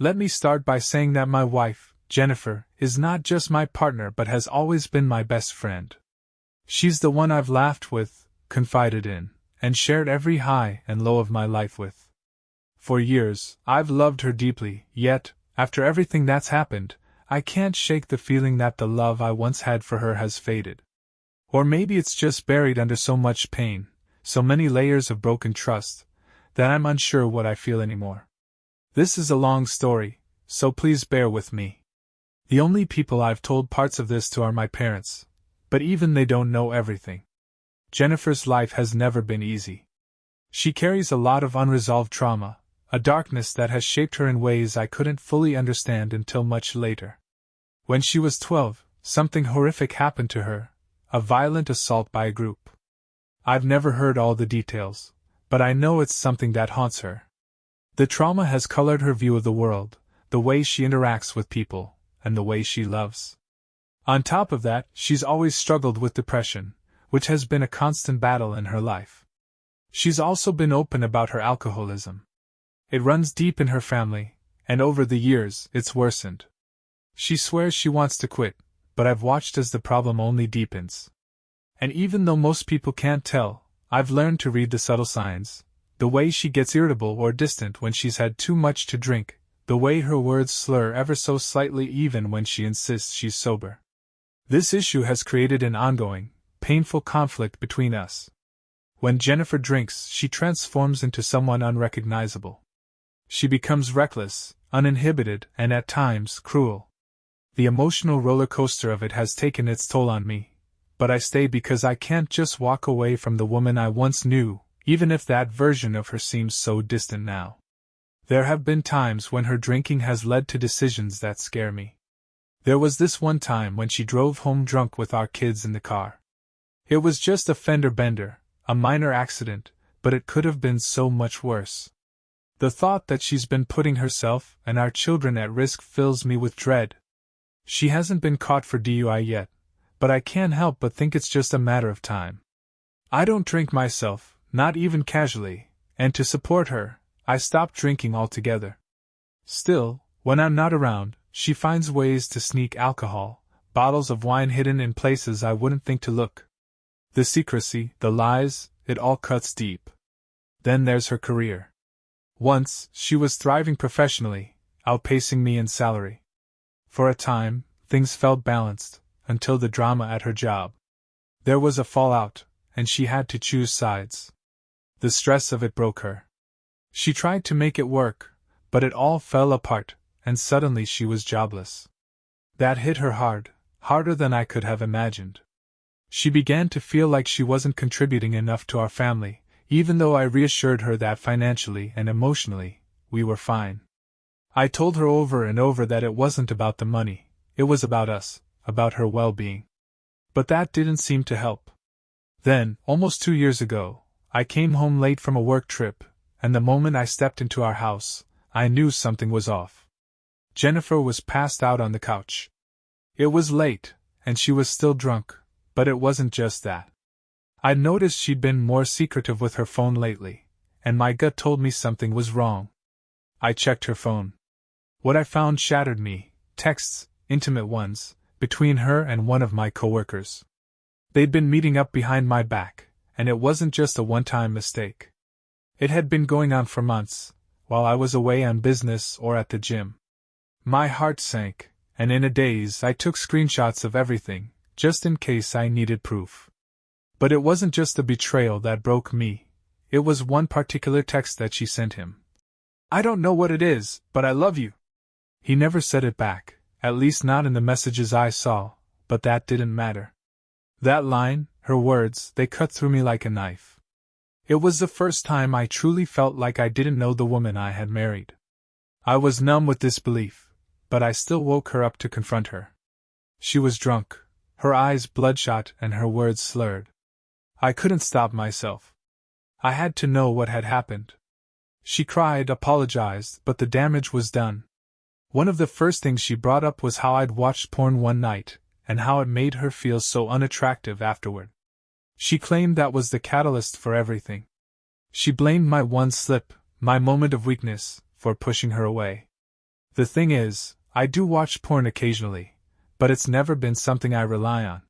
Let me start by saying that my wife, Jennifer, is not just my partner but has always been my best friend. She's the one I've laughed with, confided in, and shared every high and low of my life with. For years, I've loved her deeply, yet, after everything that's happened, I can't shake the feeling that the love I once had for her has faded. Or maybe it's just buried under so much pain, so many layers of broken trust, that I'm unsure what I feel anymore. This is a long story, so please bear with me. The only people I've told parts of this to are my parents, but even they don't know everything. Jennifer's life has never been easy. She carries a lot of unresolved trauma, a darkness that has shaped her in ways I couldn't fully understand until much later. When she was 12, something horrific happened to her, a violent assault by a group. I've never heard all the details, but I know it's something that haunts her. The trauma has colored her view of the world, the way she interacts with people, and the way she loves. On top of that, she's always struggled with depression, which has been a constant battle in her life. She's also been open about her alcoholism. It runs deep in her family, and over the years, it's worsened. She swears she wants to quit, but I've watched as the problem only deepens. And even though most people can't tell, I've learned to read the subtle signs, the way she gets irritable or distant when she's had too much to drink, the way her words slur ever so slightly even when she insists she's sober. This issue has created an ongoing, painful conflict between us. When Jennifer drinks, she transforms into someone unrecognizable. She becomes reckless, uninhibited, and at times cruel. The emotional roller coaster of it has taken its toll on me, but I stay because I can't just walk away from the woman I once knew, even if that version of her seems so distant now. There have been times when her drinking has led to decisions that scare me. There was this one time when she drove home drunk with our kids in the car. It was just a fender bender, a minor accident, but it could have been so much worse. The thought that she's been putting herself and our children at risk fills me with dread. She hasn't been caught for DUI yet, but I can't help but think it's just a matter of time. I don't drink myself, not even casually, and to support her, I stopped drinking altogether. Still, when I'm not around, she finds ways to sneak alcohol, bottles of wine hidden in places I wouldn't think to look. The secrecy, the lies, it all cuts deep. Then there's her career. Once, she was thriving professionally, outpacing me in salary. For a time, things felt balanced, until the drama at her job. There was a fallout, and she had to choose sides. The stress of it broke her. She tried to make it work, but it all fell apart, and suddenly she was jobless. That hit her hard, harder than I could have imagined. She began to feel like she wasn't contributing enough to our family, even though I reassured her that financially and emotionally, we were fine. I told her over and over that it wasn't about the money, it was about us, about her well-being. But that didn't seem to help. Then, almost 2 years ago, I came home late from a work trip, and the moment I stepped into our house, I knew something was off. Jennifer was passed out on the couch. It was late, and she was still drunk, but it wasn't just that. I'd noticed she'd been more secretive with her phone lately, and my gut told me something was wrong. I checked her phone. What I found shattered me: texts, intimate ones, between her and one of my coworkers. They'd been meeting up behind my back, and it wasn't just a one-time mistake. It had been going on for months, while I was away on business or at the gym. My heart sank, and in a daze I took screenshots of everything, just in case I needed proof. But it wasn't just the betrayal that broke me, it was one particular text that she sent him. "I don't know what it is, but I love you." He never said it back, at least not in the messages I saw, but that didn't matter. That line, her words, they cut through me like a knife. It was the first time I truly felt like I didn't know the woman I had married. I was numb with disbelief, but I still woke her up to confront her. She was drunk, her eyes bloodshot and her words slurred. I couldn't stop myself. I had to know what had happened. She cried, apologized, but the damage was done. One of the first things she brought up was how I'd watched porn one night, and how it made her feel so unattractive afterward. She claimed that was the catalyst for everything. She blamed my one slip, my moment of weakness, for pushing her away. The thing is, I do watch porn occasionally, but it's never been something I rely on.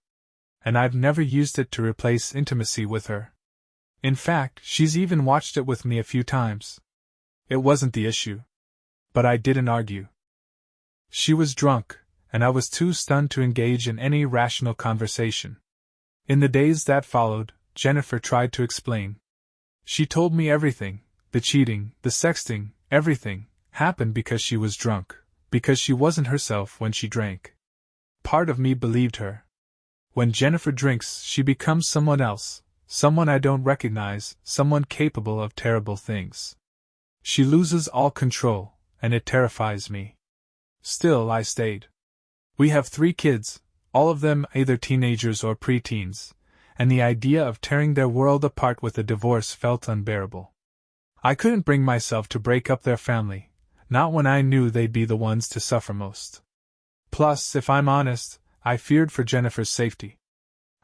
And I've never used it to replace intimacy with her. In fact, she's even watched it with me a few times. It wasn't the issue. But I didn't argue. She was drunk, and I was too stunned to engage in any rational conversation. In the days that followed, Jennifer tried to explain. She told me everything, the cheating, the sexting, everything, happened because she was drunk, because she wasn't herself when she drank. Part of me believed her. When Jennifer drinks, she becomes someone else, someone I don't recognize, someone capable of terrible things. She loses all control, and it terrifies me. Still, I stayed. We have 3 kids, all of them either teenagers or preteens, and the idea of tearing their world apart with a divorce felt unbearable. I couldn't bring myself to break up their family, not when I knew they'd be the ones to suffer most. Plus, if I'm honest, I feared for Jennifer's safety.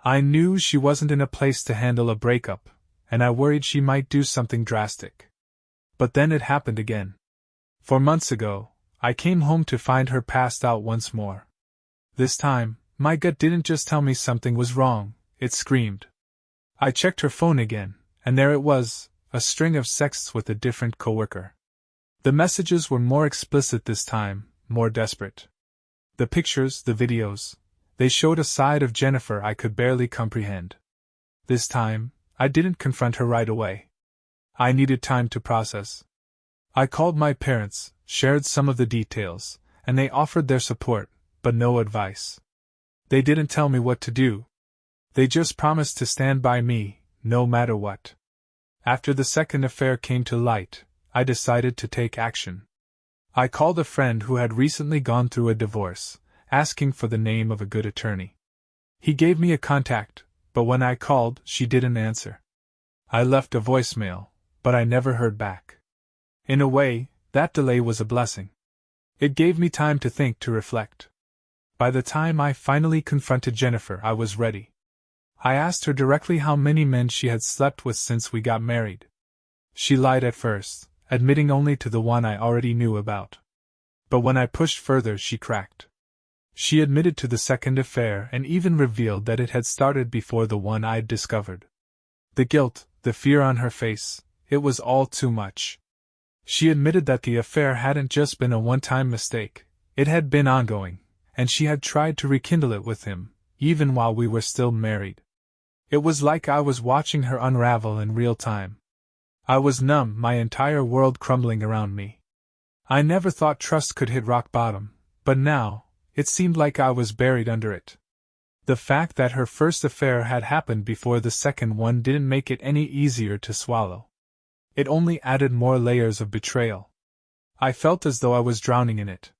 I knew she wasn't in a place to handle a breakup, and I worried she might do something drastic. But then it happened again. 4 months ago, I came home to find her passed out once more. This time, my gut didn't just tell me something was wrong, it screamed. I checked her phone again, and there it was, a string of sexts with a different coworker. The messages were more explicit this time, more desperate. The pictures, the videos, they showed a side of Jennifer I could barely comprehend. This time, I didn't confront her right away. I needed time to process. I called my parents, shared some of the details, and they offered their support, but no advice. They didn't tell me what to do. They just promised to stand by me, no matter what. After the second affair came to light, I decided to take action. I called a friend who had recently gone through a divorce, asking for the name of a good attorney. He gave me a contact, but when I called, she didn't answer. I left a voicemail, but I never heard back. In a way, that delay was a blessing. It gave me time to think, to reflect. By the time I finally confronted Jennifer, I was ready. I asked her directly how many men she had slept with since we got married. She lied at first, admitting only to the one I already knew about. But when I pushed further, she cracked. She admitted to the second affair and even revealed that it had started before the one I'd discovered. The guilt, the fear on her face, it was all too much. She admitted that the affair hadn't just been a one-time mistake, it had been ongoing, and she had tried to rekindle it with him, even while we were still married. It was like I was watching her unravel in real time. I was numb, my entire world crumbling around me. I never thought trust could hit rock bottom, but now, it seemed like I was buried under it. The fact that her first affair had happened before the second one didn't make it any easier to swallow. It only added more layers of betrayal. I felt as though I was drowning in it.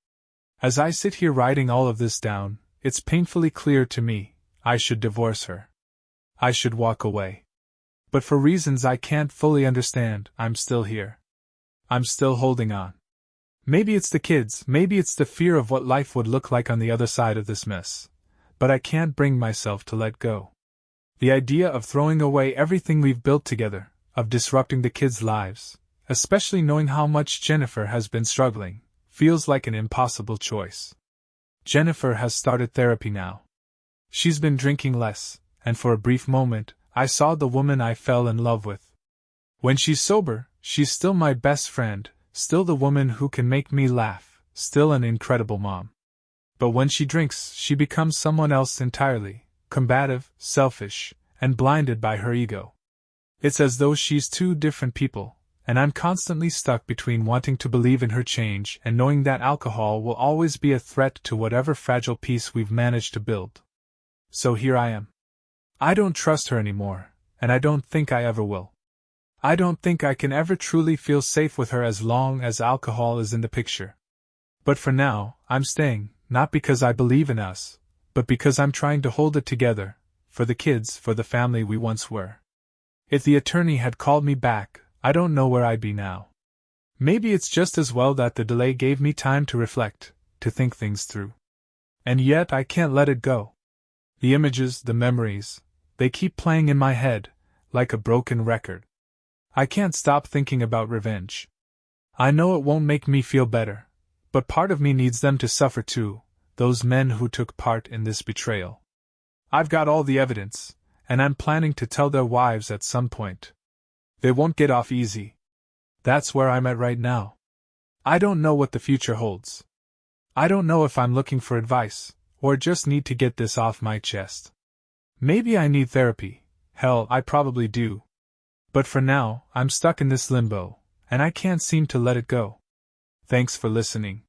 As I sit here writing all of this down, it's painfully clear to me, I should divorce her. I should walk away. But for reasons I can't fully understand, I'm still here. I'm still holding on. Maybe it's the kids, maybe it's the fear of what life would look like on the other side of this mess. But I can't bring myself to let go. The idea of throwing away everything we've built together, of disrupting the kids' lives, especially knowing how much Jennifer has been struggling, feels like an impossible choice. Jennifer has started therapy now. She's been drinking less, and for a brief moment, I saw the woman I fell in love with. When she's sober, she's still my best friend, still the woman who can make me laugh, still an incredible mom. But when she drinks, she becomes someone else entirely, combative, selfish, and blinded by her ego. It's as though she's two different people, and I'm constantly stuck between wanting to believe in her change and knowing that alcohol will always be a threat to whatever fragile peace we've managed to build. So here I am. I don't trust her anymore, and I don't think I ever will. I don't think I can ever truly feel safe with her as long as alcohol is in the picture. But for now, I'm staying, not because I believe in us, but because I'm trying to hold it together, for the kids, for the family we once were. If the attorney had called me back, I don't know where I'd be now. Maybe it's just as well that the delay gave me time to reflect, to think things through. And yet I can't let it go. The images, the memories, they keep playing in my head, like a broken record. I can't stop thinking about revenge. I know it won't make me feel better, But part of me needs them to suffer too, those men who took part in this betrayal. I've got all the evidence, and I'm planning to tell their wives at some point. They won't get off easy. That's where I'm at right now. I don't know what the future holds. I don't know if I'm looking for advice, or just need to get this off my chest. Maybe I need therapy. Hell, I probably do. But for now, I'm stuck in this limbo, and I can't seem to let it go. Thanks for listening.